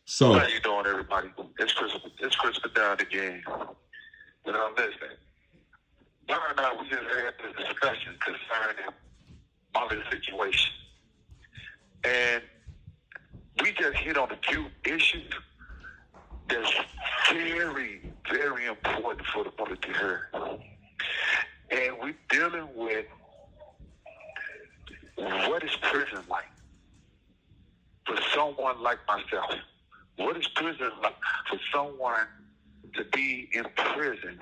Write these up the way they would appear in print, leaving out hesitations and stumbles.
So, How you doing, everybody? It's Christopher Dunn again. Listen, Bar and I, we just had this discussion concerning my little situation. And we just hit on a few issues that's very, very important for the public to hear. And we're dealing with what is prison like for someone like myself. What is prison like for someone to be in prison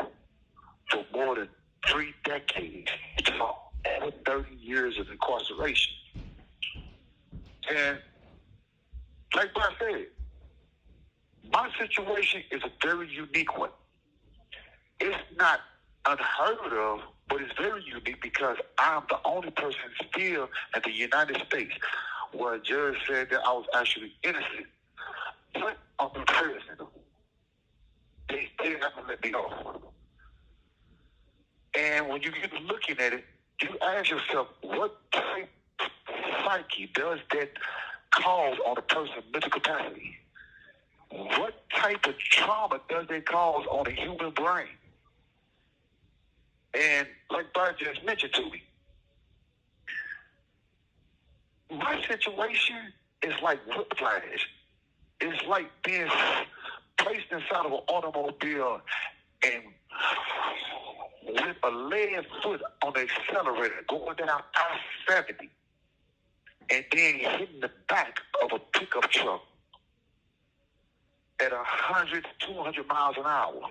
for more than 3 decades, for over 30 years of incarceration? And like I said, my situation is a very unique one. It's not unheard of, but it's very unique because I'm the only person still in the United States where a judge said that I was actually innocent, but I'm in prison. They still haven't let me go. And when you get looking at it, you ask yourself, what type of psyche does that cause on a person's mental capacity? What type of trauma does that cause on a human brain? And like Bart just mentioned to me, my situation is like whiplash. It's like being placed inside of an automobile and with a lead foot on the accelerator going down I-70 and then hitting the back of a pickup truck at 100 to 200 miles an hour.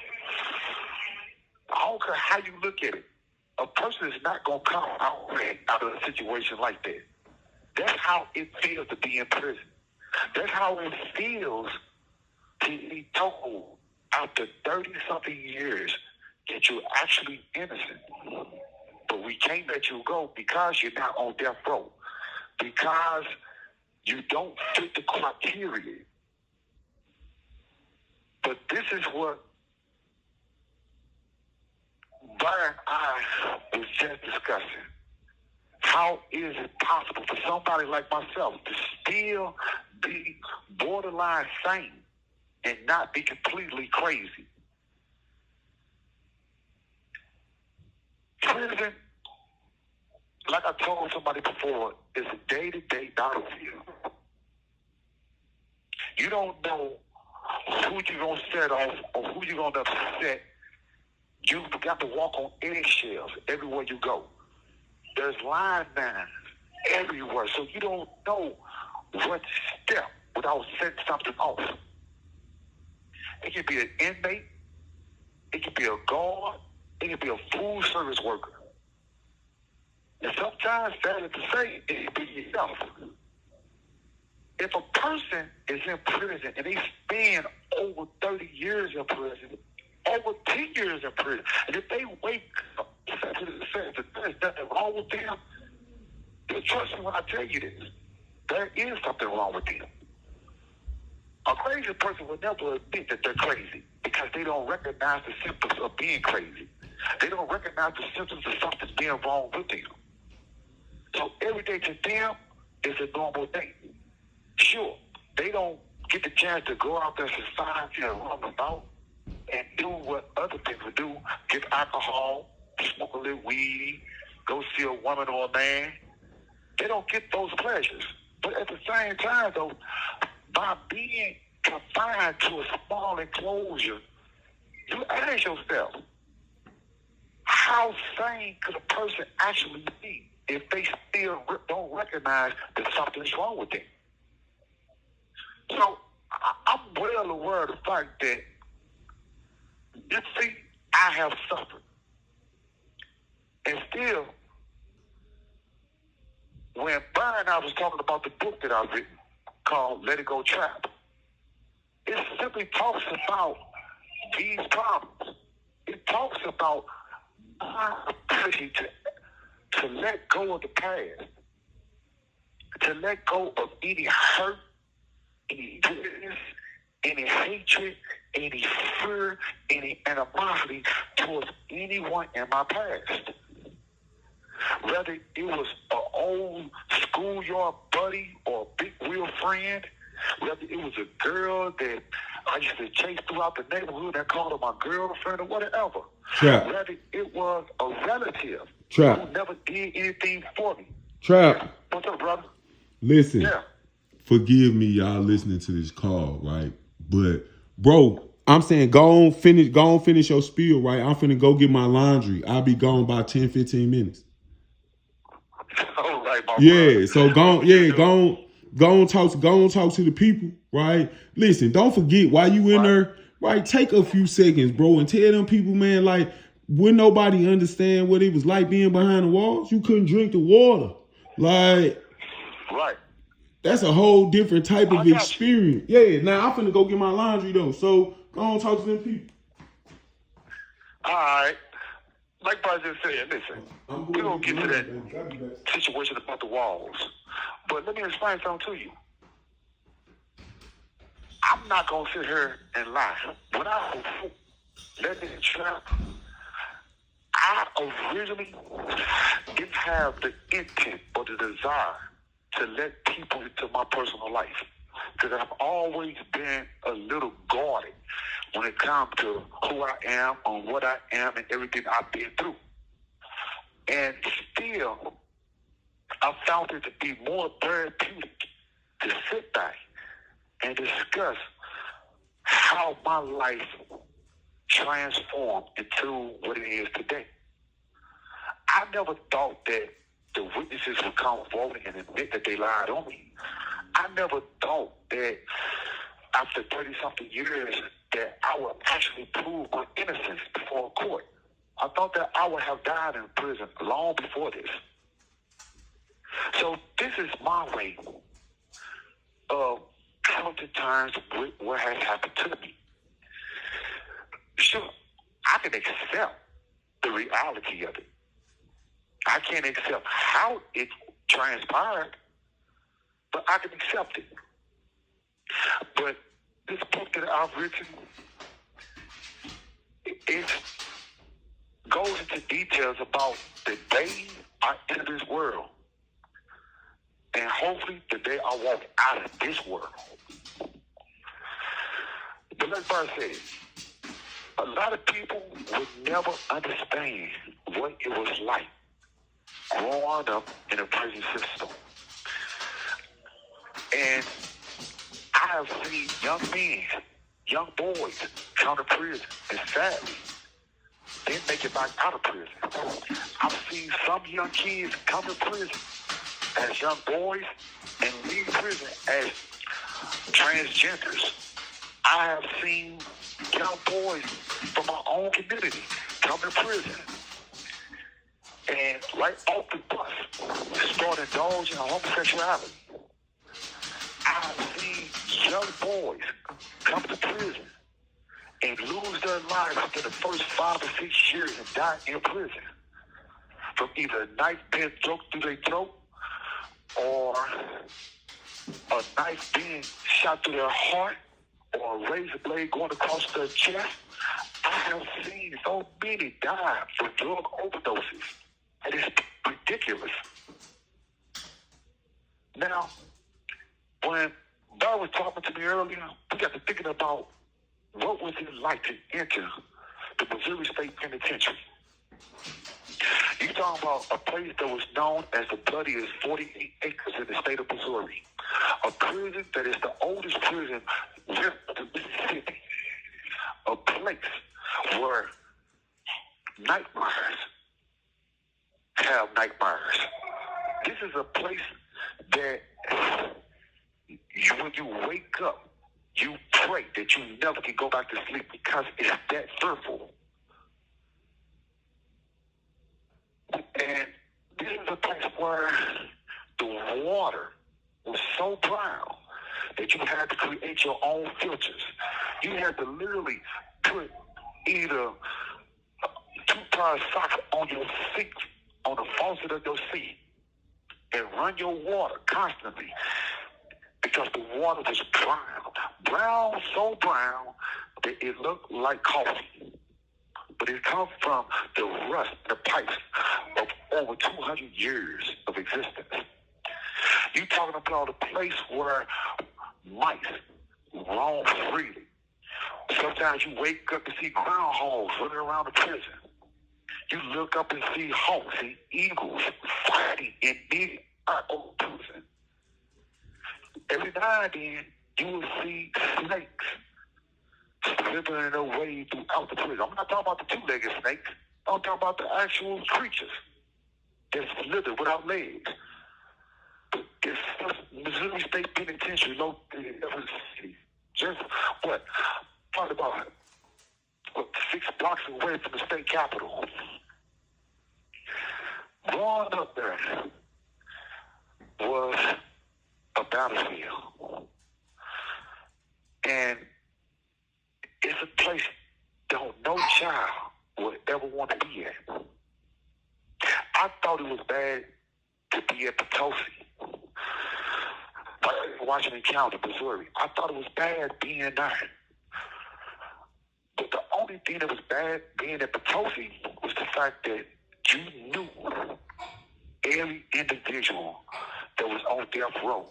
I don't care how you look at it. A person is not going to come out of a situation like that. That's how it feels to be in prison. That's how it feels to be told after 30-something years that you're actually innocent. But we can't let you go because you're not on death row. Because you don't fit the criteria. But this is what Byron and I was just discussing. How is it possible for somebody like myself to still be borderline sane and not be completely crazy? Prison, like I told somebody before, is a day-to-day battlefield. You don't know who you're going to set off or who you're going to upset. You've got to walk on eggshells everywhere you go. There's line lines everywhere, so you don't know what step without setting something off. It could be an inmate, it could be a guard, it could be a food service worker. And sometimes, sadly to say, it could be yourself. If a person is in prison and they spend over 30 years in prison, over 10 years in prison, and if they wake up to the sense that there's nothing wrong with them, then trust me when I tell you this, there is something wrong with them. A crazy person will never admit that they're crazy because they don't recognize the symptoms of being crazy. They don't recognize the symptoms of something being wrong with them. So every day to them is a normal day. Sure, they don't get the chance to go out there in society and run about and do what other people do, get alcohol, smoke a little weed, go see a woman or a man. They don't get those pleasures. But at the same time, though, by being confined to a small enclosure, you ask yourself, how sane could a person actually be if they still don't recognize that something's wrong with them? So I'm well aware of the fact that, you see, I have suffered. And still, when Brian and I was talking about the book that I've written called Let It Go Trap, it simply talks about these problems. It talks about my ability to let go of the past, to let go of any hurt, any bitterness, any hatred, any fear, any animosity towards anyone in my past. Whether it was an old schoolyard buddy or a big wheel friend, Whether it was a girl that I used to chase throughout the neighborhood that called her my girlfriend or whatever. Trap. Whether it was a relative Trap. who never did anything for me. Trap. What's up, brother? Listen. Yeah. Forgive me, y'all listening to this call, right? But bro, I'm saying go on finish your spiel, right? I'm finna go get my laundry. I'll be gone by 10, 15 minutes. All right, my Yeah, brother. so go on talk to the people, right? Listen, don't forget while you in there, right? Take a few seconds, bro, and tell them people, man, like, would nobody understand what it was like being behind the walls? You couldn't drink the water. Like, right. That's a whole different type of experience. Yeah, now I'm finna go get my laundry though. So go on talk to them people. All right. Like I just said, listen, we're going to get to that situation about the walls. But let me explain something to you. I'm not going to sit here and lie. When I let it trap, I originally didn't have the intent or the desire to let people into my personal life. Because I've always been a little guarded when it comes to who I am and what I am and everything I've been through. And still, I found it to be more therapeutic to sit back and discuss how my life transformed into what it is today. I never thought that the witnesses would come forward and admit that they lied on me. I never thought that after 30-something years that I would actually prove my innocence before a court. I thought that I would have died in prison long before this. So this is my way of coming to terms with what has happened to me. Sure, I can accept the reality of it. I can't accept how it transpired, but I can accept it. But this book that I've written, it goes into details about the day I enter this world, and hopefully the day I walk out of this world. But like Bart said, a lot of people would never understand what it was like growing up in a prison system. And I have seen young men, young boys come to prison, and sadly, they make it back out of prison. I've seen some young kids come to prison as young boys and leave prison as transgenders. I have seen young boys from my own community come to prison and right off the bus start indulging in homosexuality. I've seen young boys come to prison and lose their lives after the first 5 or 6 years and die in prison from either a knife being choked through their throat or a knife being shot through their heart or a razor blade going across their chest. I have seen so many die from drug overdoses. And it's ridiculous. Now, when Bart was talking to me earlier, we got to thinking about what was it like to enter the Missouri State Penitentiary. You're talking about a place that was known as the bloodiest 48 acres in the state of Missouri. A prison that is the oldest prison west of Mississippi. A place where nightmares have nightmares. This is a place that when you wake up, you pray that you never can go back to sleep because it's that fearful. And this is a place where the water was so brown that you had to create your own filters. You had to literally put either 2 pairs of socks on your feet, on the faucet of your seat, and run your water constantly because the water was brown. Brown, so brown that it looked like coffee. But it comes from the rust, the pipes of over 200 years of existence. You're talking about a place where mice roam freely. Sometimes you wake up and see groundhogs running around the prison. You look up and see hawks and eagles fighting in mid-old prison. Every now and then, you will see snakes slithering their way throughout the prison. I'm not talking about the two-legged snakes. I'm talking about the actual creatures that slither without legs. It's Missouri State Penitentiary located in Everett City. Just probably about 6 blocks away from the state capitol. Growing up there was a battlefield. And it's a place that no child would ever want to be at. I thought it was bad to be at Potosi, Washington County, Missouri. I thought it was bad being there. But the only thing that was bad being at Potosi was the fact that you knew every individual that was on death row.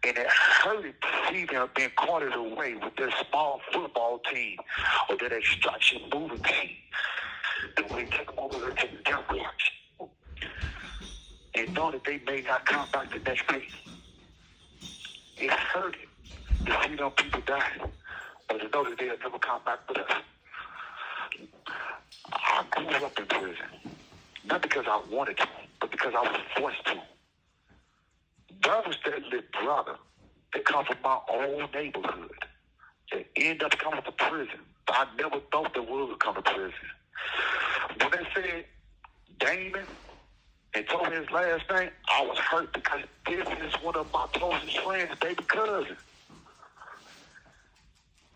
And it hurted to see them being carted away with their small football team or their extraction moving team. And when they take them over there to the death watch and know that they may not come back the next day. It hurted to see them people die, but to know that they'll never come back with us. I grew up in prison, not because I wanted to, but because I was forced to. There was that little brother that come from my old neighborhood that ended up coming to prison. I never thought that would come to prison. When they said Damon and told me his last name, I was hurt because this is one of my closest friends, baby cousin.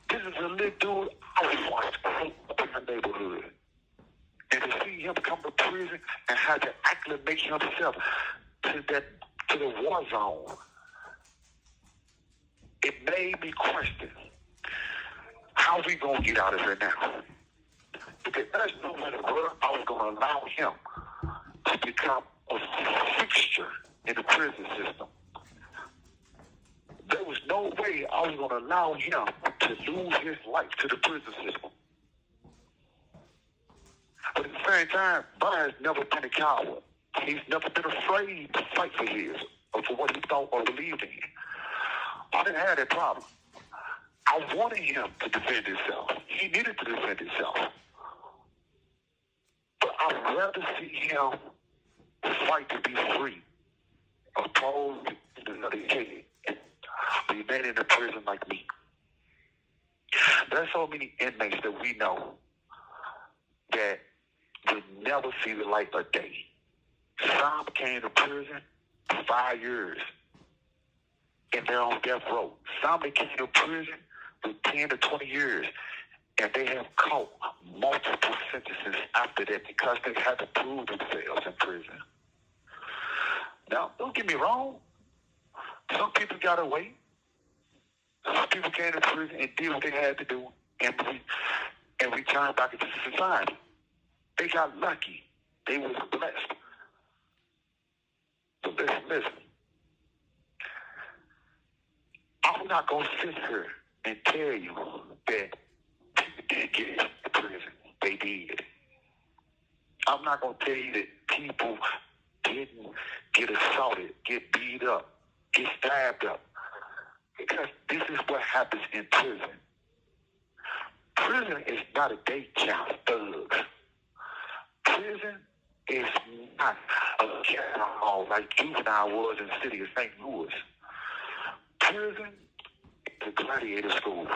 This is a little dude I was watching in my neighborhood. And to see him come to prison and have to acclimate himself to the war zone, it made me question, how we going to get out of here now? Because there's no matter where I was going to allow him to become a fixture in the prison system. There was no way I was going to allow him to lose his life to the prison system. But at the same time, Brian's never been a coward. He's never been afraid to fight for his or for what he thought or believed in. I didn't have that problem. I wanted him to defend himself. He needed to defend himself. But I'd rather see him fight to be free, opposed to another kid, remain in the prison like me. There's so many inmates that we know that will never see the light of day. Some came to prison for 5 years, and they're on death row. Some came to prison for 10 to 20 years, and they have caught multiple sentences after that because they had to prove themselves in prison. Now, don't get me wrong. Some people got away. Some people came to prison and did what they had to do and returned back into society. They got lucky. They was blessed. So listen. I'm not going to sit here and tell you that people didn't get into prison. They did. I'm not going to tell you that people didn't get assaulted, get beat up, get stabbed up. Because this is what happens in prison. Prison is not a day camp of thugs. Prison is not a cattle like Juvenile was in the city of St. Louis. Prison is a gladiator school.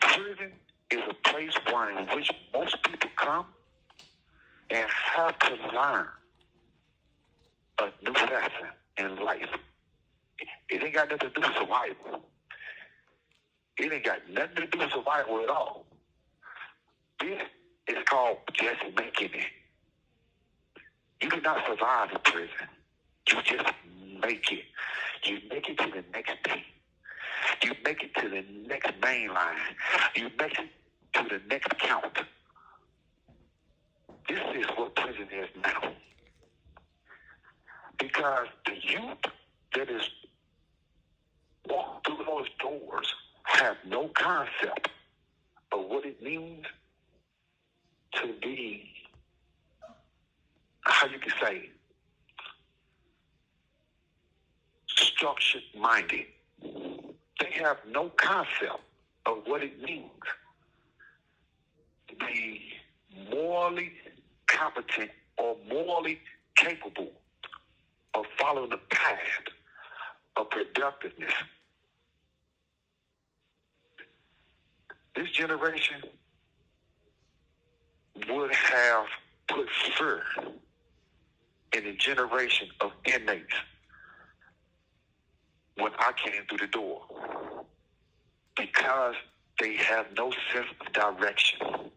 Prison is a place in which most people come and have to learn a new lesson in life. It ain't got nothing to do with survival. It ain't got nothing to do with survival at all. This is called just making it. You do not survive in prison. You just make it. You make it to the next day. You make it to the next main line. You make it to the next count. This is what prison is now. Because the youth that is walk through those doors have no concept of what it means to be, how you can say, structured minded. They have no concept of what it means to be morally competent or morally capable of following the path of productiveness. This generation would have put fear in the generation of inmates when I came through the door, because they have no sense of direction.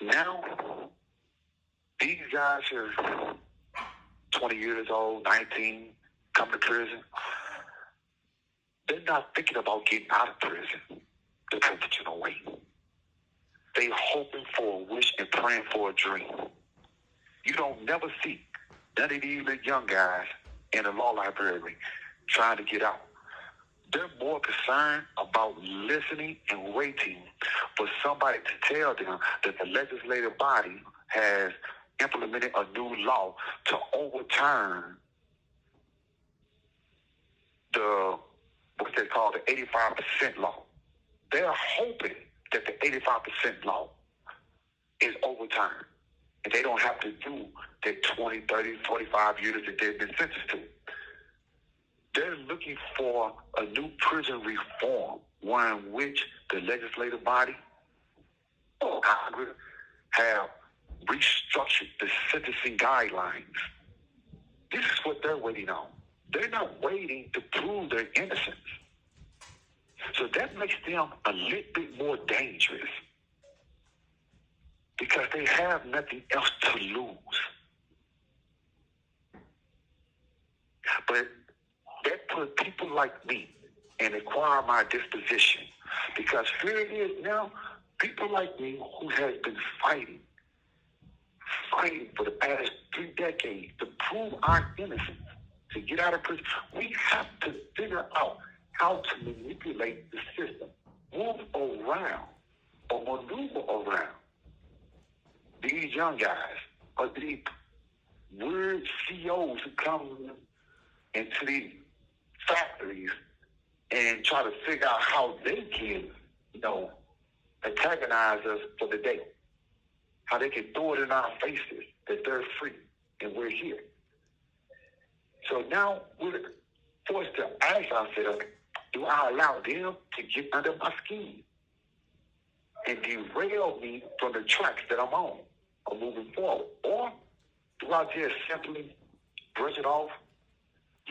Now, these guys are 20 years old, 19, come to prison. They're not thinking about getting out of prison the conventional way. They hoping for a wish and praying for a dream. You don't never see none of these little young guys in the law library trying to get out. They're more concerned about listening and waiting for somebody to tell them that the legislative body has implemented a new law to overturn the, what they call the 85% law. They're hoping that the 85% law is overturned, and they don't have to do the 20, 30, 45 years that they've been sentenced to. They're looking for a new prison reform, one in which the legislative body or Congress have restructured the sentencing guidelines. This is what they're waiting on. They're not waiting to prove their innocence. So that makes them a little bit more dangerous, because they have nothing else to lose. But that put people like me and acquire my disposition, because here it is now, people like me who has been fighting for the past 3 decades to prove our innocence, to get out of prison. We have to figure out how to manipulate the system, move around or maneuver around these young guys or these weird CEOs who come into these factories and try to figure out how they can, antagonize us for the day. How they can throw it in our faces that they're free and we're here. So now we're forced to ask ourselves, do I allow them to get under my skin and derail me from the tracks that I'm on or moving forward? Or do I just simply brush it off,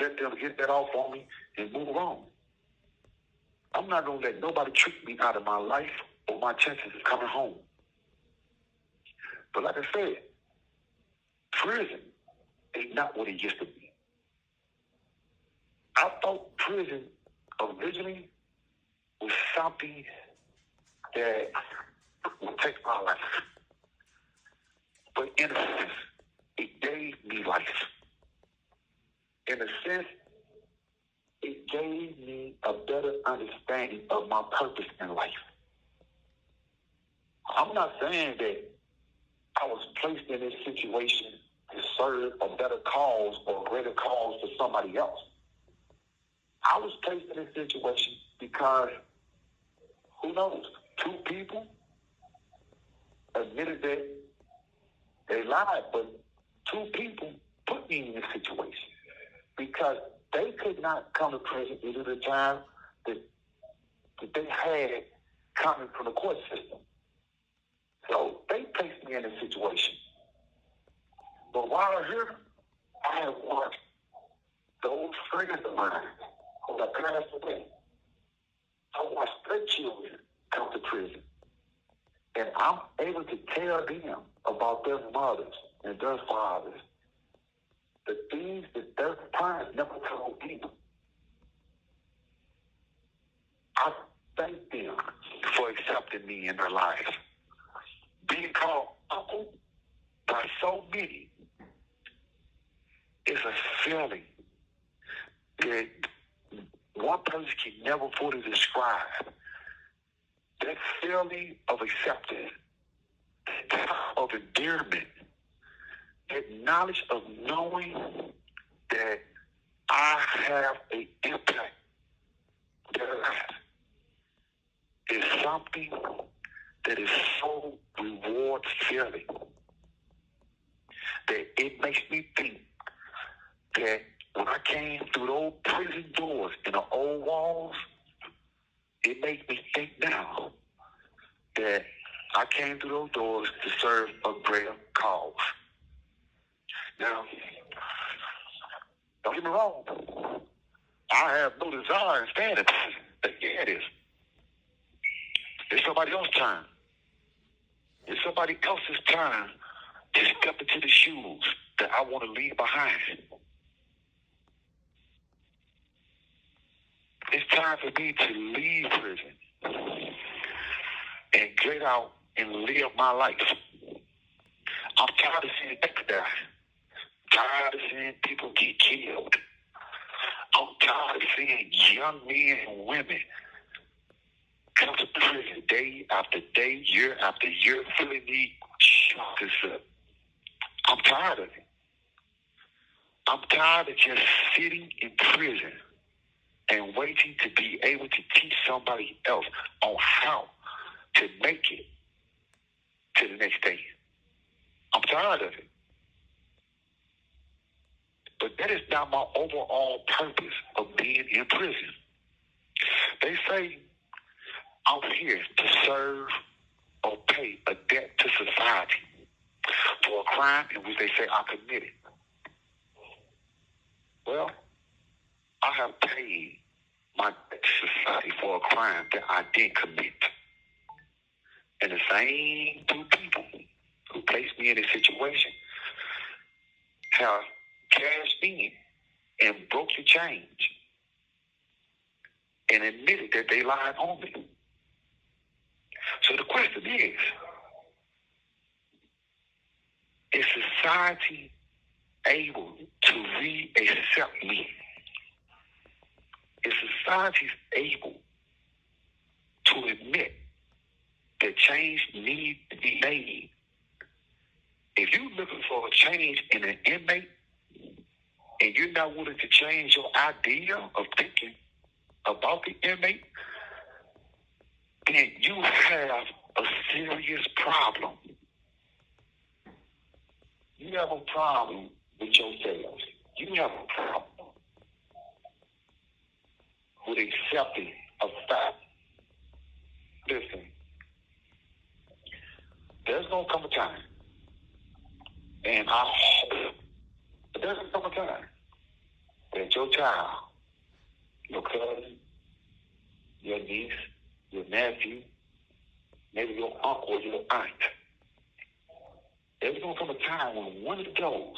let them get that off on me, and move on? I'm not going to let nobody trick me out of my life or my chances of coming home. But like I said, prison is not what it used to be. I thought prison originally was something that would take my life. But in a sense, it gave me life. In a sense, it gave me a better understanding of my purpose in life. I'm not saying that I was placed in this situation to serve a better cause or a greater cause for somebody else. I was placed in this situation because, who knows, 2 people admitted that they lied, but 2 people put me in this situation because they could not come to prison due to the time that they had coming from the court system. So they placed me in this situation. But while I'm here, I have watched those friends of mine who have passed away. I watched their children come to prison. And I'm able to tell them about their mothers and their fathers, the things that their parents never told them. I thank them for accepting me in their lives. Being called uncle by so many is a feeling that one person can never fully describe. That feeling of acceptance, that type of endearment, that knowledge of knowing that I have an impact on their life is something that is so reward feeling that it makes me think that when I came through those prison doors in the old walls, it makes me think now that I came through those doors to serve a greater cause. Now, don't get me wrong. I have no desire in staying in prison. Yeah, it is. It's somebody else's time. It's somebody else's time to step into the shoes that I want to leave behind. It's time for me to leave prison and get out and live my life. I'm tired of seeing people die. Tired of seeing people get killed. I'm tired of seeing young men and women come to prison day after day, year after year, feeling these shockers up. I'm tired of it. I'm tired of just sitting in prison and waiting to be able to teach somebody else on how to make it to the next day. I'm tired of it. But that is not my overall purpose of being in prison. They say I'm here to serve or pay a debt to society for a crime in which they say I committed. Well, I have paid my debt to society for a crime that I didn't commit. And the same two people who placed me in this situation have cashed in and broke the change and admitted that they lied on me. So the question is society able to re-accept me? Is society able to admit that change needs to be made? If you're looking for a change in an inmate and you're not willing to change your idea of thinking about the inmate, then you have a serious problem. You have a problem with yourself. You have a problem with accepting a fact. Listen, there's gonna come a time, and I hope there's gonna come a time that your child, your cousin, your niece, your nephew, maybe your uncle or your aunt, there's gonna come a time when one of those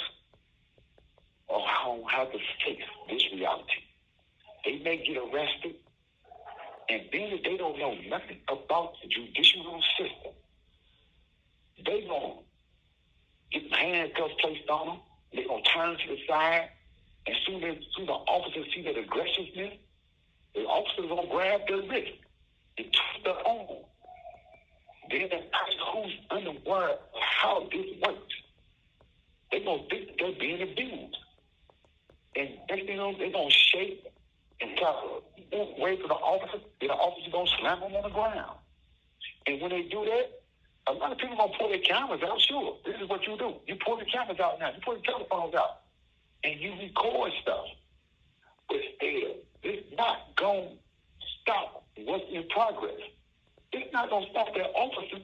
will have to face this reality. They may get arrested, and being that they don't know nothing about the judicial system, they gonna get handcuffs placed on them. They're gonna turn to the side, and soon the officers see that aggressiveness, the officers gonna grab their wrist and twist their arm. Then they ask who's unaware of how this works. They gonna think they're being abused, and next thing you know, they're gonna shake and try to wait for the officer. Then the officer gonna slam them on the ground. And when they do that, a lot of people gonna pull their cameras out. Sure, this is what you do. You pull the cameras out now. You pull the telephones out, and you record stuff. But still, it's not gonna stop what's in progress. It's not gonna stop that officer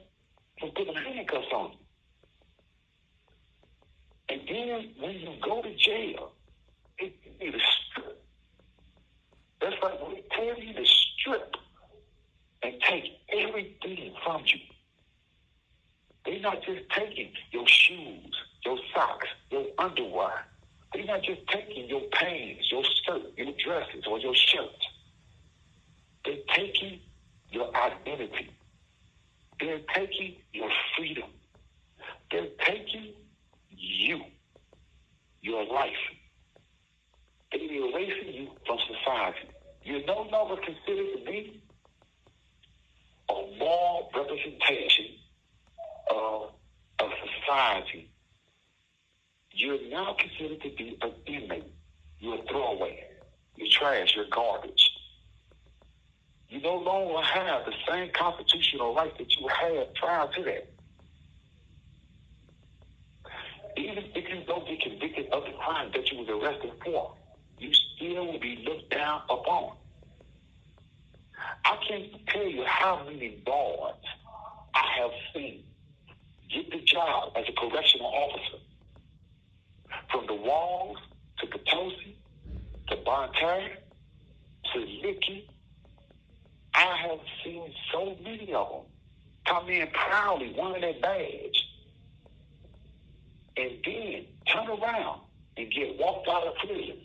from putting handcuffs on you. And then when you go to jail, it is strip. That's like when they tell you to strip and take everything from you. They're not just taking your shoes, your socks, your underwear. They're not just taking your pants, your skirt, your dresses, or your shirts. They're taking your identity. They're taking your freedom. They're taking you, your life. They erasing you from society. You're no longer considered to be a moral representation of society. You're now considered to be an inmate. You're a throwaway. You're trash. You're garbage. You no longer have the same constitutional rights that you had prior to that. Even if you don't get convicted of the crime that you was arrested for, you still will be looked down upon. I can't tell you how many guards I have seen get the job as a correctional officer. From the Walls to Potosi to Bonterre to Licky, I have seen so many of them come in proudly wearing their badge and then turn around and get walked out of prison,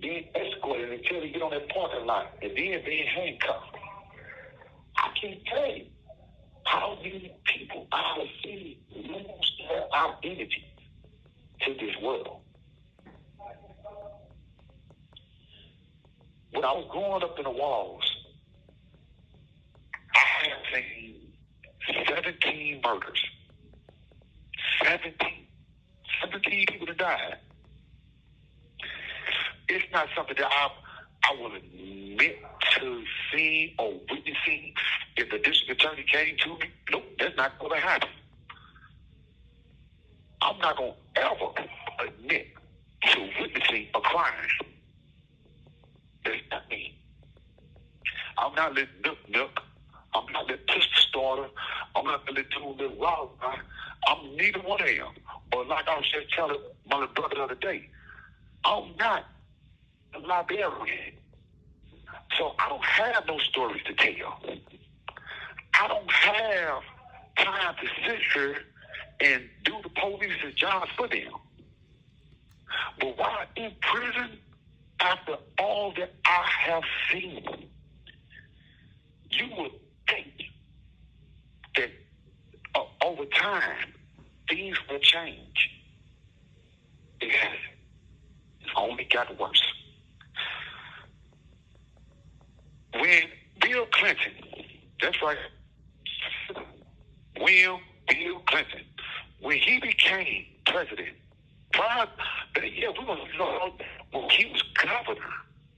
being escorted until they get on that parking lot and then being handcuffed. I can't tell you how many people I have seen lose their identity to this world. When I was growing up in the Walls, I have seen 17 murders. 17 people that died. It's not something that I would admit to seeing or witnessing if the district attorney came to me. Nope, that's not going to happen. I'm not going to ever admit to witnessing a crime. That's not me. I'm not letting Nook. I'm not letting Pistol Starter. I'm not letting Two Little Wild. I'm neither one of them. But like I was just telling my little brother the other day, I'm not a librarian. So I don't have no stories to tell. I don't have time to sit here and do the police's job for them. But while in prison, after all that I have seen, you would think that over time, things will change. It hasn't. It's only gotten worse. When Bill Clinton, that's right, Bill Clinton, when he became president, when he was governor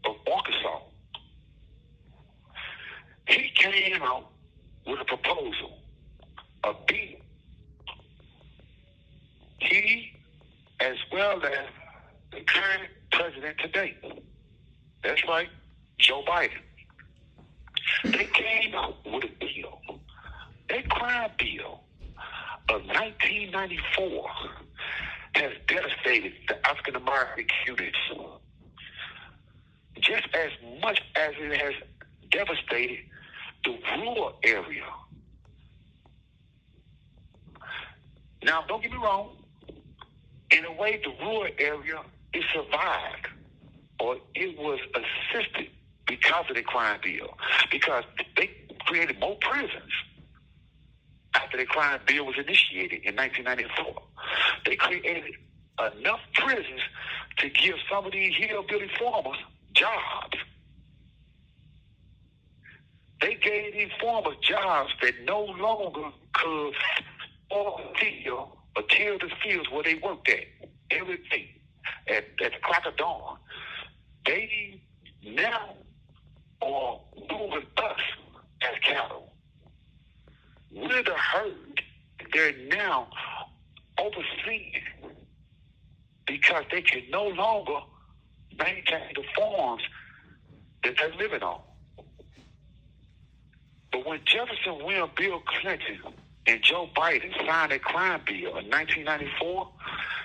of Arkansas, he came out with a proposal, a bill. He, as well as the current president today, that's right, Joe Biden, they came out with a bill. That crime bill of 1994 has devastated the African American communities just as much as it has devastated the rural area. Now, don't get me wrong. In a way, the rural area, it survived, or it was assisted because of the crime bill, because they created more prisons after the crime bill was initiated in 1994. They created enough prisons to give some of these hillbilly farmers jobs. They gave these farmers jobs that no longer could till the fields where they worked at every day at the crack of dawn. They now are moving us as cattle. We're the herd. They're now overseeing because they can no longer maintain the farms that they're living on. But when Jefferson, Will, Bill Clinton, and Joe Biden signed a crime bill in 1994,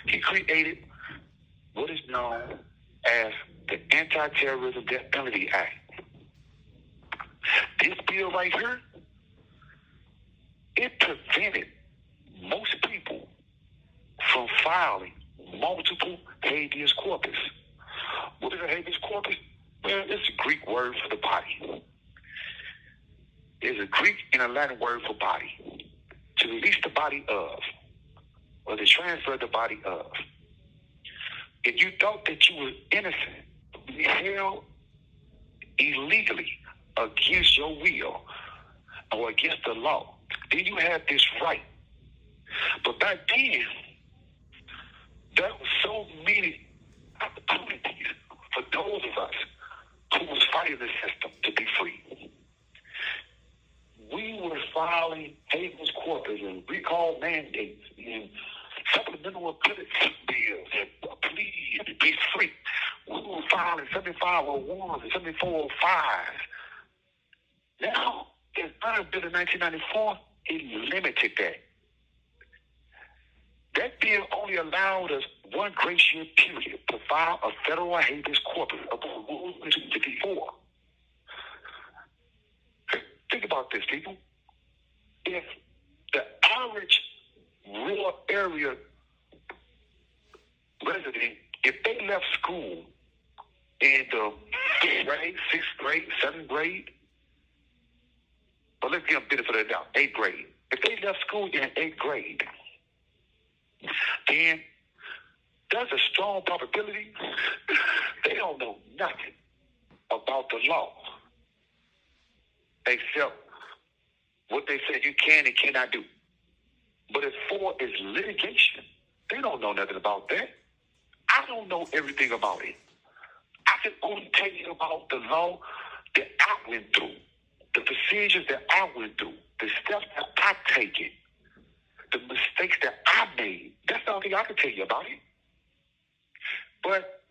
he created what is known as the Anti-Terrorism Death Penalty Act. This bill right here, it prevented most people from filing multiple habeas corpus. What is a habeas corpus? Well, it's a Greek word for the body. It's a Greek and a Latin word for body. To release the body of, or to transfer the body of. If you thought that you were innocent, be held illegally against your will or against the law, then you had this right. But back then, there were so many opportunities for those of us who was fighting the system to be free. We were filing habeas corpus and recall mandates and supplemental appellate bills and pleas to be free. We were filing 7501s and 7405s. Now, in Bill in 1994, it limited that. That bill only allowed us one grace year period to file a federal habeas corpus upon Rule 54. Think about this, people. If the average rural area resident, if they left school in the 5th grade, 6th grade, 7th grade, but let's give them benefit of the doubt, 8th grade. If they left school in 8th grade, then there's a strong probability they don't know nothing about the law except what they said you can and cannot do. But as far as litigation, they don't know nothing about that. I don't know everything about it. I can only tell you about the law that I went through, the procedures that I went through, the steps that I taken, the mistakes that I made. That's the only thing I can tell you about it. But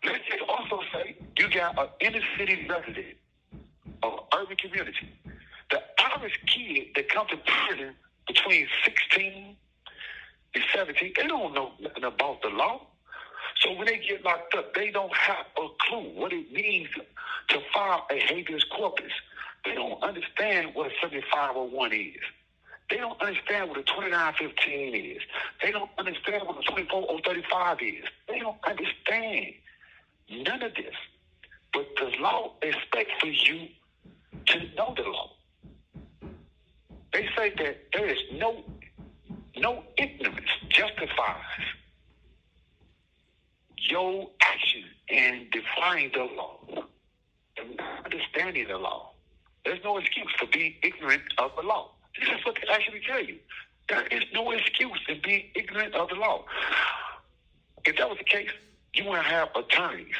let's just also say you got an inner city resident of an urban community. The average kid that comes to prison between 16 and 17, they don't know nothing about the law. So when they get locked up, they don't have a clue what it means to file a habeas corpus. They don't understand what a 7501 is. They don't understand what a 2915 is. They don't understand what a 24035 is. They don't understand none of this. But the law expects for you to know the law. They say that there is no ignorance justifies your action in defying the law and understanding the law. There's no excuse for being ignorant of the law. This is what they actually tell you. There is no excuse in being ignorant of the law. If that was the case, you want to have attorneys.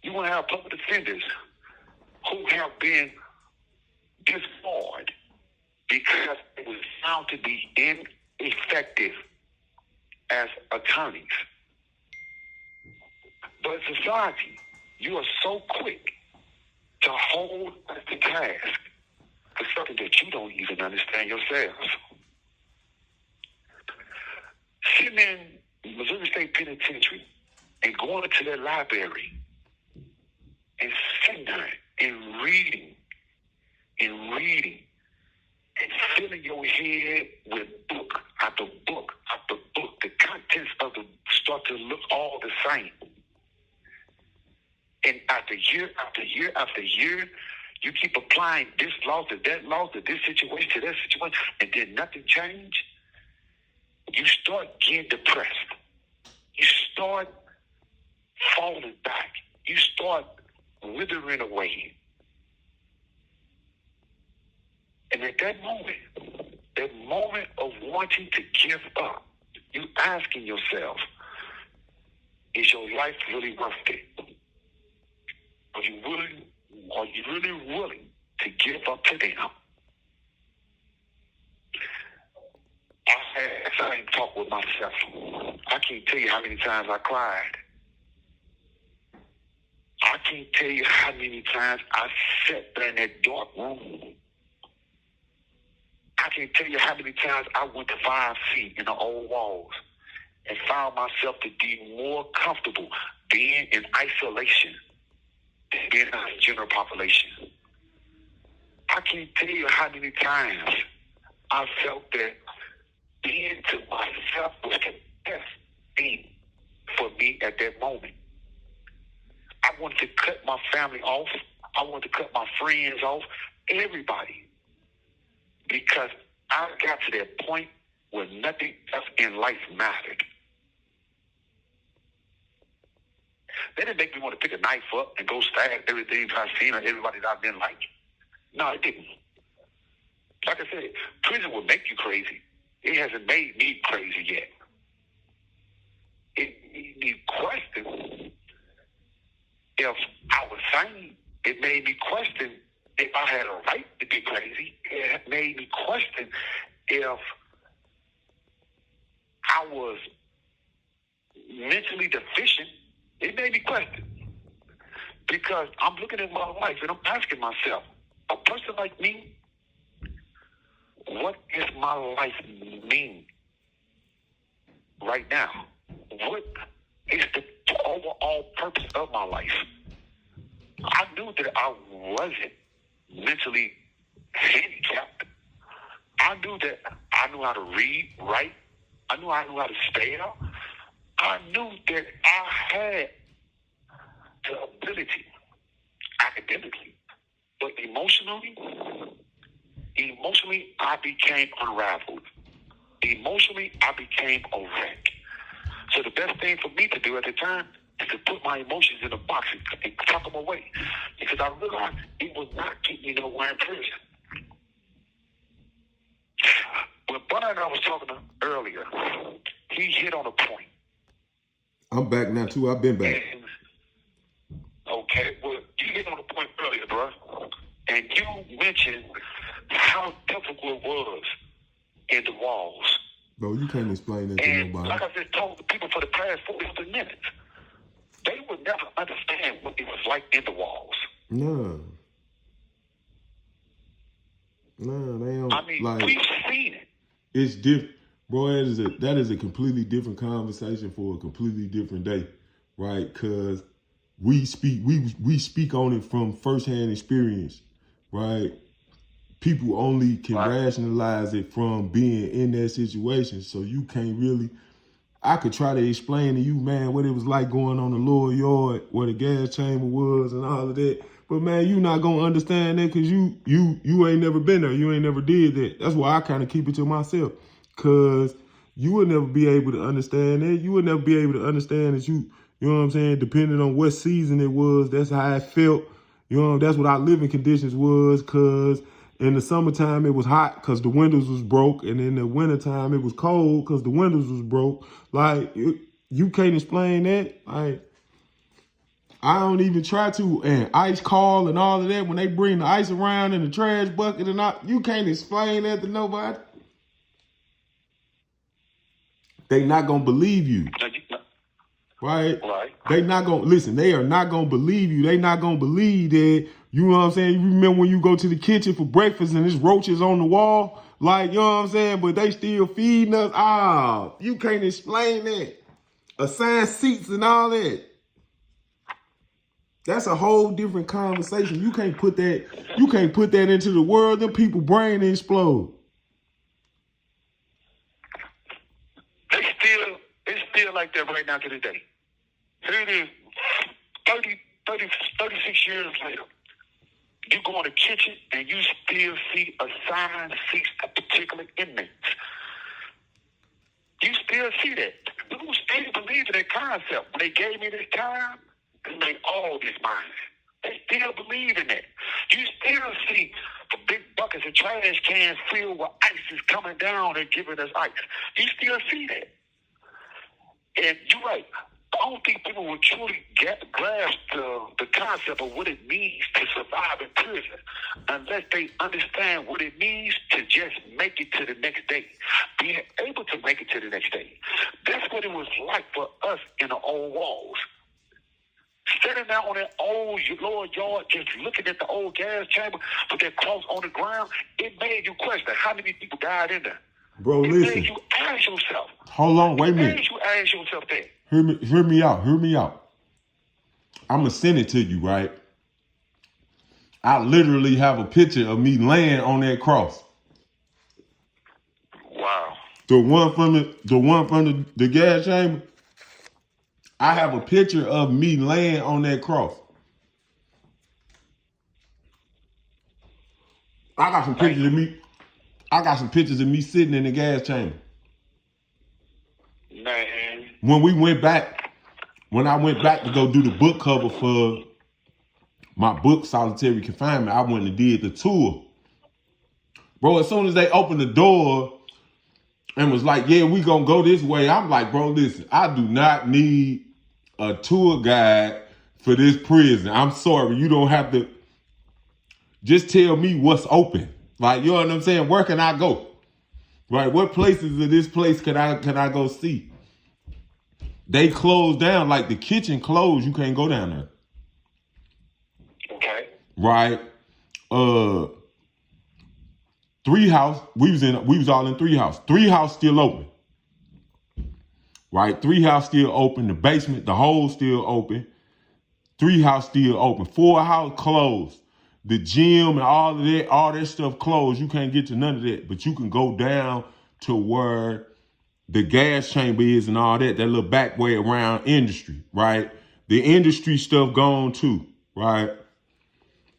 You want to have public defenders who have been disbarred because it was found to be ineffective as attorneys. But society, you are so quick to hold us to task for something that you don't even understand yourselves. Sitting in Missouri State Penitentiary and going to their library and sitting there and reading and filling your head with book after book after book. The contents of the start to look all the same. And after year after year after year, you keep applying this law to that law to this situation to that situation, and then nothing changed. You start getting depressed. You start falling back. You start withering away. And at that moment of wanting to give up, you asking yourself, is your life really worth it? Are you really willing to give up to them? I had a talk with myself. I can't tell you how many times I cried. I can't tell you how many times I sat there in that dark room. I can't tell you how many times I went to 5 feet in the old walls and found myself to be more comfortable being in isolation than being in the general population. I can't tell you how many times I felt that being to myself was the best thing for me at that moment. I wanted to cut my family off. I wanted to cut my friends off, everybody. Because I got to that point where nothing else in life mattered. They didn't make me want to pick a knife up and go stab everything I've seen or everybody that I've been like. No, it didn't. Like I said, prison will make you crazy. It hasn't made me crazy yet. It made me question if I was sane. It made me question if I had a right to be crazy. It made me question if I was mentally deficient. It made me question. Because I'm looking at my life and I'm asking myself, a person like me, what does my life mean right now? What is the overall purpose of my life? I knew that I wasn't mentally handicapped. I knew that I knew how to read, write. I knew how to spell. I knew that I had the ability academically, but emotionally, I became unraveled. Emotionally, I became a wreck. So the best thing for me to do at the time is to put my emotions in a box and tuck them away, because I realized it would not keep me nowhere in prison. When Brian and I was talking earlier, he hit on a point. I'm back now too. I've been back. And, okay, well, you hit on a point earlier, bro, and you mentioned how difficult it was in the walls. Bro, you can't explain that to And nobody. like I just told the people for the past 40 minutes, they would never understand what it was like in the walls. No, they don't. I mean, like, we've seen it. It's different, bro. That is a completely different conversation for a completely different day, right? Because we speak on it from firsthand experience, right? People only can rationalize it from being in that situation, so you can't really. I could try to explain to you, man, what it was like going on the lower yard where the gas chamber was and all of that. But man, you not gonna understand that because you ain't never been there. You ain't never did that. That's why I kind of keep it to myself, because you would never be able to understand that. You would never be able to understand that you know what I'm saying, depending on what season it was, that's how I felt. You know, that's what our living conditions was, because in the summertime, it was hot because the windows was broke. And in the wintertime, it was cold because the windows was broke. Like, you can't explain that. Like, I don't even try to. And ice call and all of that, when they bring the ice around in the trash bucket and all, you can't explain that to nobody. They not going to believe you. Right? They not going to, listen, they are not going to believe you. They not going to believe that, you know what I'm saying? You remember when you go to the kitchen for breakfast and there's roaches on the wall? Like, you know what I'm saying? But they still feeding us. You can't explain that. Assigned seats and all that. That's a whole different conversation. You can't put that into the world. Them people brain explode. It's still like that right now to this day. Here it is, 36 years later. You go in the kitchen and you still see assigned seats to particular inmates. You still see that. People still believe in that concept. When they gave me this time, they made all this mine. They still believe in that. You still see the big buckets and trash cans filled with ice is coming down and giving us ice. You still see that. And you're right. I don't think people will truly grasp the concept of what it means to survive in prison unless they understand what it means to just make it to the next day. Being able to make it to the next day. That's what it was like for us in the old walls. Sitting there on that old lower yard, just looking at the old gas chamber with that cross on the ground, it made you question how many people died in there. Bro, it listen. Made you ask yourself. Hold on, wait a minute. It made you ask yourself that. Hear me out. I'm going to send it to you, right? I literally have a picture of me laying on that cross. Wow. The one from the gas chamber. I have a picture of me laying on that cross. I got some pictures of me sitting in the gas chamber. Man. When we went back when I went back to go do the book cover for my book, Solitary Confinement, I went and did the tour. Bro, as soon as they opened the door and was like, yeah, we gonna go this way, I'm like, bro, listen, I do not need a tour guide for this prison. I'm sorry, you don't have to. Just tell me what's open. Like, you know what I'm saying? Where can I go? Right? What places of this place can I go see? They closed down, like the kitchen closed. You can't go down there. Okay. Right? 3 house. We was all in 3 house. 3 house still open. Right? 3 house still open. The basement, the hole still open. 3 house still open. 4 house closed. The gym and all that stuff closed. You can't get to none of that. But you can go down to where the gas chamber is and all that little back way around industry, right? The industry stuff gone too, right?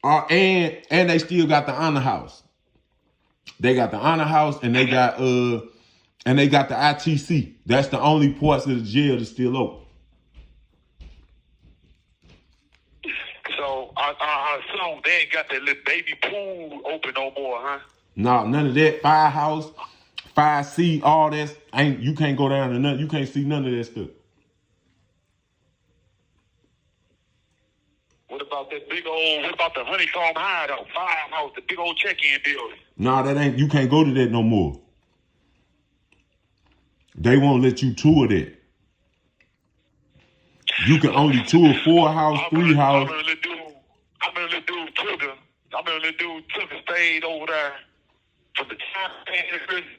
And they still got the honor house. They got the honor house and they got the ITC. That's the only parts of the jail that's still open. So I assume they ain't got that little baby pool open no more, huh? No, none of that. Firehouse, 5C, all that ain't. You can't go down to none. You can't see none of that stuff. What about that big old? What about the honeycomb hideout, firehouse, the big old check-in building? No, that ain't. You can't go to that no more. They won't let you tour that. You can only tour 4 house, 3 house. I remember the dude took and stayed over there from the time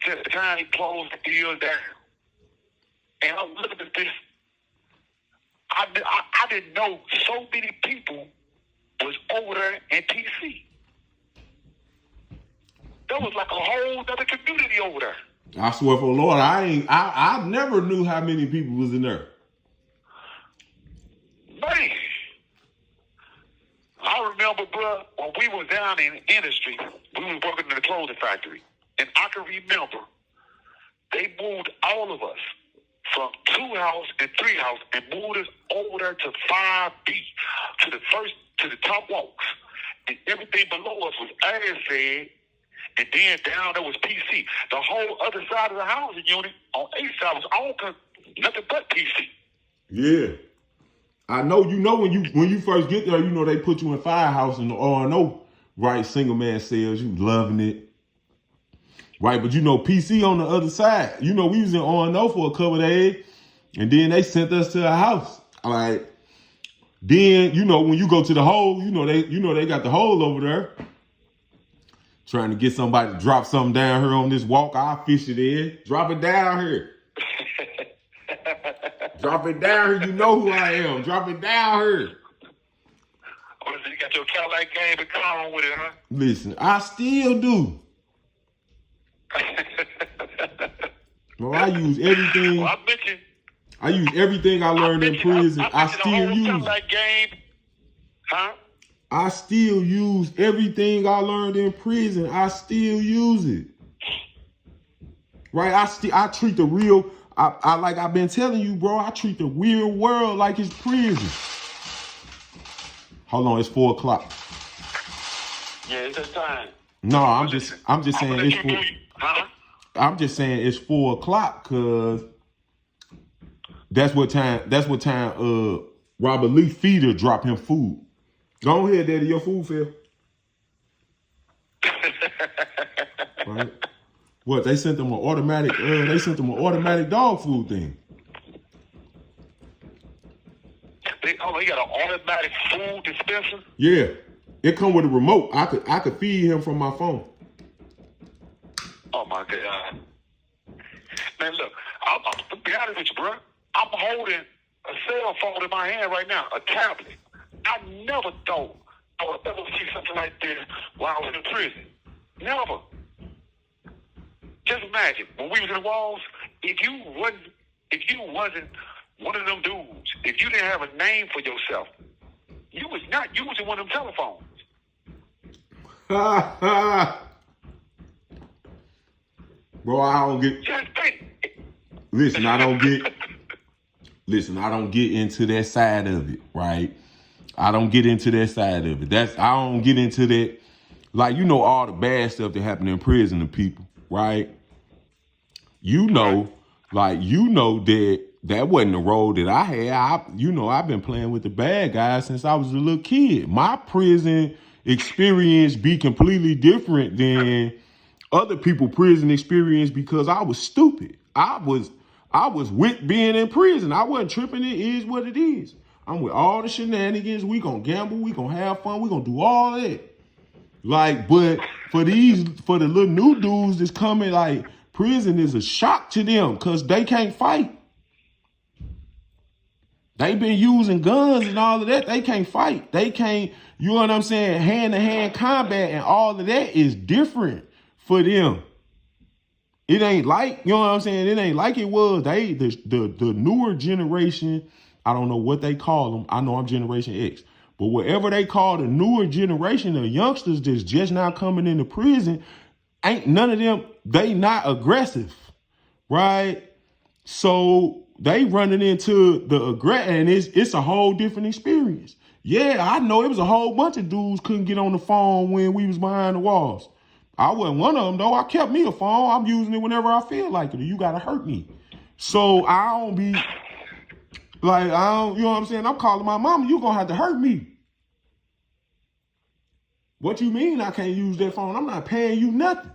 to the time he closed the deal down. And I'm looking at this. I didn't know so many people was over there in TC. There was like a whole other community over there. I swear for the Lord, I never knew how many people was in there. Man, I remember, bro, when we was down in the industry, we was working in the clothing factory, and I can remember they moved all of us from 2 house and 3 house and moved us over there to 5B, to the top walks, and everything below us was as said. And then down there was PC. The whole other side of the housing unit on A side was all nothing but PC. Yeah. I know, when you first get there, they put you in firehouse in the R&O, right? Single man cells, you loving it. Right, but PC on the other side. We was in R&O for a couple of days, and then they sent us to a house. Like, then, when you go to the hole, they got the hole over there. Trying to get somebody to drop something down here on this walk, I'll fish it in. Drop it down here. Drop it down here. You know who I am. Drop it down here. Oh, so you got your Cadillac game to come on with it, huh? Listen, I still do. Well, I use everything. Well, I bet you. I use everything I learned in prison. I still use Cadillac game, huh? I still use everything I learned in prison. I still use it. Right? I treat the real. I like I've been telling you, bro. I treat the real world like it's prison. Hold on, it's 4:00. Yeah, it's that time. No, I'm just saying it's 4. Huh? I'm just saying it's 4:00 because that's what time. Robert Lee Feeder dropped him food. Go ahead, Daddy. Your food fell. Right? What, they sent them an automatic? They sent them an automatic dog food thing. They got an automatic food dispenser. Yeah, it come with a remote. I could feed him from my phone. Oh my God, man! Look, I'll be honest with you, bro. I'm holding a cell phone in my hand right now, a tablet. I never thought I would ever see something like this while I was in prison. Never. Just imagine when we was in the walls. If you wasn't one of them dudes, if you didn't have a name for yourself, you was not using one of them telephones. Bro, I don't get. Just think. Listen, I don't get. listen, I don't get into that side of it, right? I don't get into that side of it. I don't get into that, like, you know, all the bad stuff that happened in prison to people, right? You know, like, you know that wasn't the role that I had. I've been playing with the bad guys since I was a little kid. My prison experience be completely different than other people' prison experience because I was stupid. I was with being in prison. I wasn't tripping. It is what it is. I'm with all the shenanigans. We gonna gamble. We gonna have fun. We gonna do all that. Like, but for the little new dudes that's coming, like, prison is a shock to them because they can't fight. They been using guns and all of that. They can't fight. They can't, you know what I'm saying, hand-to-hand combat, and all of that is different for them. It ain't like, you know what I'm saying, it ain't like it was. The newer generation, I don't know what they call them. I know I'm Generation X. But whatever they call the newer generation of youngsters that's just now coming into prison, ain't none of them, they not aggressive, right? So they running into the aggression, and it's a whole different experience. Yeah, I know it was a whole bunch of dudes couldn't get on the phone when we was behind the walls. I wasn't one of them, though. I kept me a phone. I'm using it whenever I feel like it. You got to hurt me. So I don't be like, I don't, you know what I'm saying? I'm calling my mama. You going to have to hurt me. What you mean I can't use that phone? I'm not paying you nothing.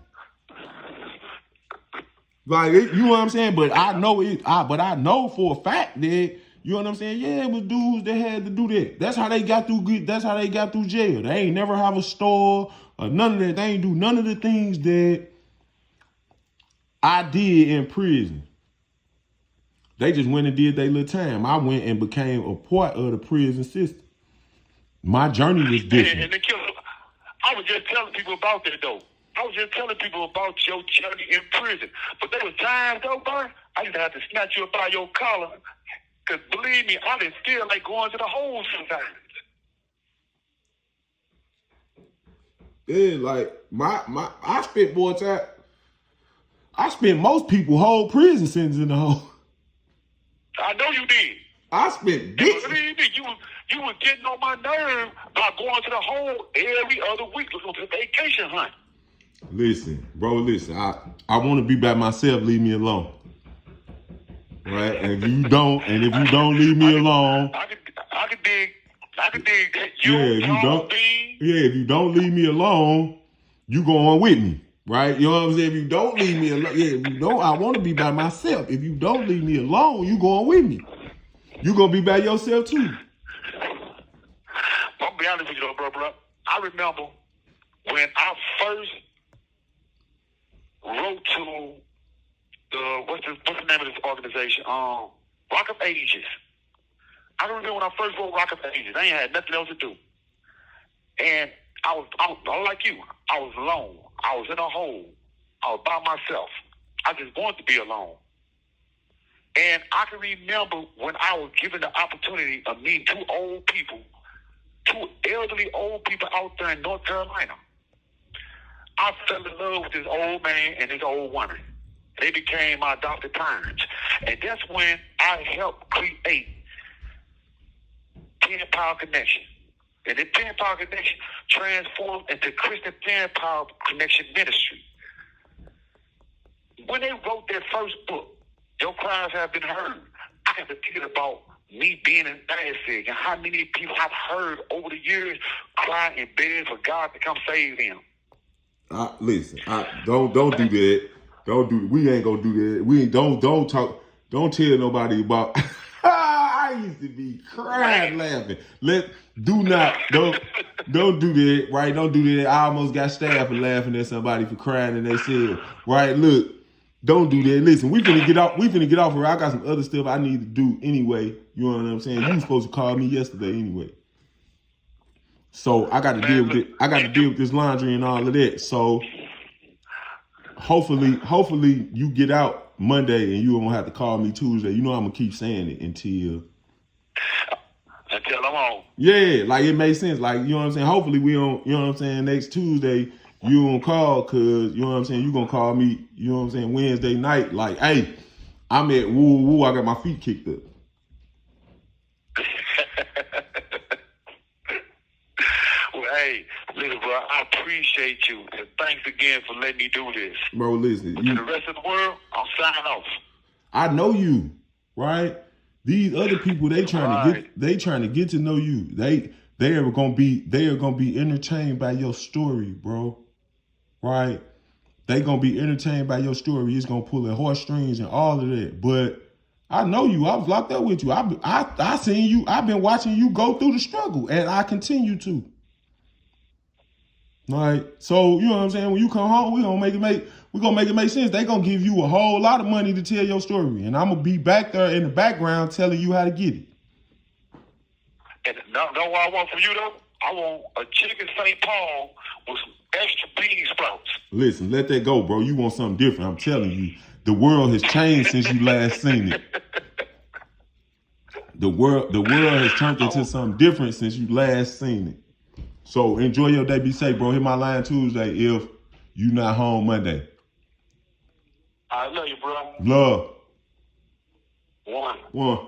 Like, you know what I'm saying? But I know for a fact that, you know what I'm saying? Yeah, it was dudes that had to do that. That's how they got through jail. They ain't never have a store or none of that. They ain't do none of the things that I did in prison. They just went and did their little time. I went and became a part of the prison system. My journey was different. And I was just telling people about that, though. I was just telling people about your journey in prison. But there was times, though, boy, I used to have to snatch you up by your collar. Because believe me, I didn't feel like going to the hole sometimes. Yeah, like, I spent most people whole prison sentence in the hole. I know you did. I spent big. Believe me, you was getting on my nerve by going to the hole every other week. Let's go to the vacation hunt. Listen, bro, I want to be by myself. Leave me alone. Right? And if you don't leave me alone. I could dig that. If you don't leave me alone, you go on with me. Right? You know what I'm saying? If you don't leave me alone, I want to be by myself. If you don't leave me alone, you going with me. You gonna be by yourself too. I'll be honest with you though, bro. I remember when I first wrote to what's the name of this organization? Rock of Ages. I remember when I first wrote Rock of Ages. I ain't had nothing else to do. And I was like you. I was alone. I was in a hole. I was by myself. I just wanted to be alone. And I can remember when I was given the opportunity of meeting two elderly old people out there in North Carolina. I fell in love with this old man and this old woman. They became my adopted parents. And that's when I helped create 10 Power Connection. And the 10 Power Connection transformed into Christian 10 Power Connection Ministry. When they wrote their first book, Your Cries Have Been Heard, I got to thinking about me being in Nashville and how many people I've heard over the years cry and beg for God to come save them. Listen, don't do that. We ain't gonna do that. Don't talk. Don't tell nobody about. I used to be crying laughing. Don't do that, right? Don't do that. I almost got stabbed for laughing at somebody for crying in their cell, right? Look, don't do that. Listen, we finna get off here. I got some other stuff I need to do anyway. You know what I'm saying? You was supposed to call me yesterday anyway. So I got to deal with it. I got to deal with this laundry and all of that. So hopefully you get out Monday and you won't have to call me Tuesday. You know I'm gonna keep saying it until I'm on. Yeah, like it makes sense. Like, you know what I'm saying? Hopefully we don't, you know what I'm saying, next Tuesday you won't call because, you know what I'm saying, you gonna call me, you know what I'm saying, Wednesday night, like, hey, I'm at woo, I got my feet kicked up. Hey, listen, bro, I appreciate you. And thanks again for letting me do this. Bro, listen. But to the rest of the world, I'm signing off. I know you, right? These other people, they trying to get to know you. They are gonna be entertained by your story, bro. Right? They gonna be entertained by your story. It's gonna pull at heartstrings and all of that. But I know you. I was locked up with you. I seen you. I've been watching you go through the struggle, and I continue to. Right? So you know what I'm saying? When you come home, we gonna make it make sense. They gonna give you a whole lot of money to tell your story, and I'm gonna be back there in the background telling you how to get it. And know what I want from you though? I want a chicken St. Paul with some extra bean sprouts. Listen, let that go, bro. You want something different. I'm telling you. The world has changed since you last seen it. The world has turned into something different since you last seen it. So enjoy your day. Be safe, bro. Hit my line Tuesday if you not home Monday. I love you, bro. Love. One. One.